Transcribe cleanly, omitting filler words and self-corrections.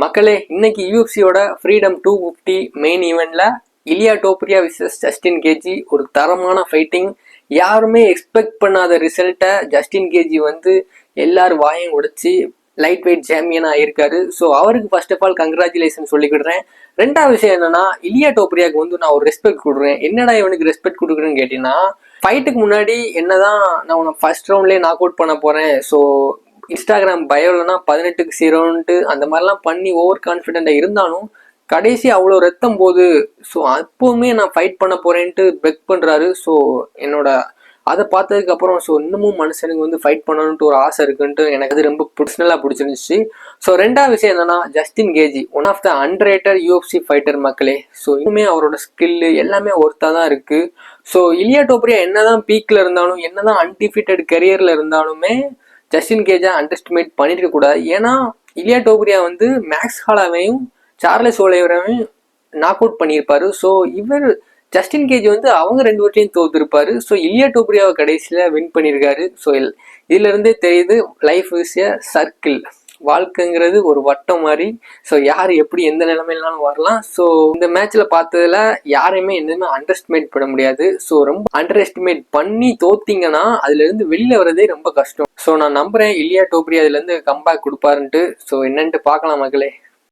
மக்களே, இன்னைக்கு யூஎஃப்சியோட freedom 250 main ஈவெண்ட்ல இலியா டோப்ரியா versus Justin KG ஒரு தரமான ஃபைட்டிங். யாருமே எக்ஸ்பெக்ட் பண்ணாத ரிசல்ட்டை ஜஸ்டின் கேஜி வந்து எல்லாரும் வாயம் உடைச்சி லைட் வெயிட் சாம்பியனா ஆயிருக்காரு. ஸோ அவருக்கு ஃபர்ஸ்ட் ஆஃப் ஆல் கங்க்ராச்சுலேஷன் சொல்லிக்கிடுறேன். ரெண்டாவது விஷயம் என்னன்னா, இலியா டோப்ரியாவுக்கு வந்து நான் ஒரு ரெஸ்பெக்ட் கொடுக்குறேன். என்னடா இவனுக்கு ரெஸ்பெக்ட் கொடுக்குறேன்னு கேட்டீங்கன்னா, ஃபைட்டுக்கு முன்னாடி என்னதான் நான் உன்னை ஃபர்ஸ்ட் ரவுண்ட்லேயே நாக் அவுட் பண்ண போறேன், ஸோ இன்ஸ்டாகிராம் பயோலனா 18க்கு 0ன்ட்டு அந்த மாதிரிலாம் பண்ணி ஓவர் கான்ஃபிடென்ட்டாக இருந்தாலும் கடைசி அவ்வளோ ரத்தம் போகுது. ஸோ அப்போவுமே நான் ஃபைட் பண்ண போறேன்ட்டு பெக் பண்ணுறாரு. ஸோ என்னோட அதை பார்த்ததுக்கப்புறம் ஸோ இன்னமும் மனுஷனுக்கு வந்து ஃபைட் பண்ணணுன்ட்டு ஒரு ஆசை இருக்குன்ட்டு எனக்கு அது ரொம்ப பர்சனலாக பிடிச்சிருந்துச்சு. ஸோ ரெண்டாவது விஷயம் என்னன்னா, Justin Gaethje one of the unrated UFC fighter மக்களே. ஸோ இன்னுமே அவரோட ஸ்கில்லு எல்லாமே ஒர்த்தாக தான் இருக்குது. ஸோ இலியா டோப்ரியா என்னதான் பீக்கில் இருந்தாலும், என்னதான் அன்டிஃபீட்டட் கரியரில் இருந்தாலுமே ஜஸ்டின் கேஜை அண்டர்ஸ்டிமேட் பண்ணிருக்க கூடாது. ஏன்னா இலியா டோப்ரியா வந்து மேக்ஸ் ஹாலாவையும் சார்லஸ் ஓலிவேராவையும் நாக் அவுட் பண்ணியிருப்பாரு. ஸோ இவர் ஜஸ்டின் கேஜ் வந்து அவங்க ரெண்டு பேர்ட்டையும் தோத்துருப்பாரு. ஸோ இலியா டோப்ரியாவை கடைசியில் வின் பண்ணியிருக்காரு. ஸோ இதுல இருந்தே தெரியுது, லைஃப் இஸ் எ சர்க்கிள், வாழ்க்கைங்கிறது ஒரு வட்டம் மாதிரி. ஸோ யார் எப்படி எந்த நிலைமையிலாலும் வரலாம். ஸோ இந்த மேட்ச்ல பார்த்ததுல யாரையுமே எதுவுமே அண்டர் எஸ்டிமேட் பண்ண முடியாது. ஸோ ரொம்ப அண்டர் எஸ்டிமேட் பண்ணி தோத்தீங்கன்னா அதுல இருந்து வெளியில வரதே ரொம்ப கஷ்டம். ஸோ நான் நம்புறேன் இலியா டோப்ரியா அதுல இருந்து கம்பேக் கொடுப்பாருன்ட்டு. ஸோ என்னன்ட்டு பார்க்கலாம் மக்களே.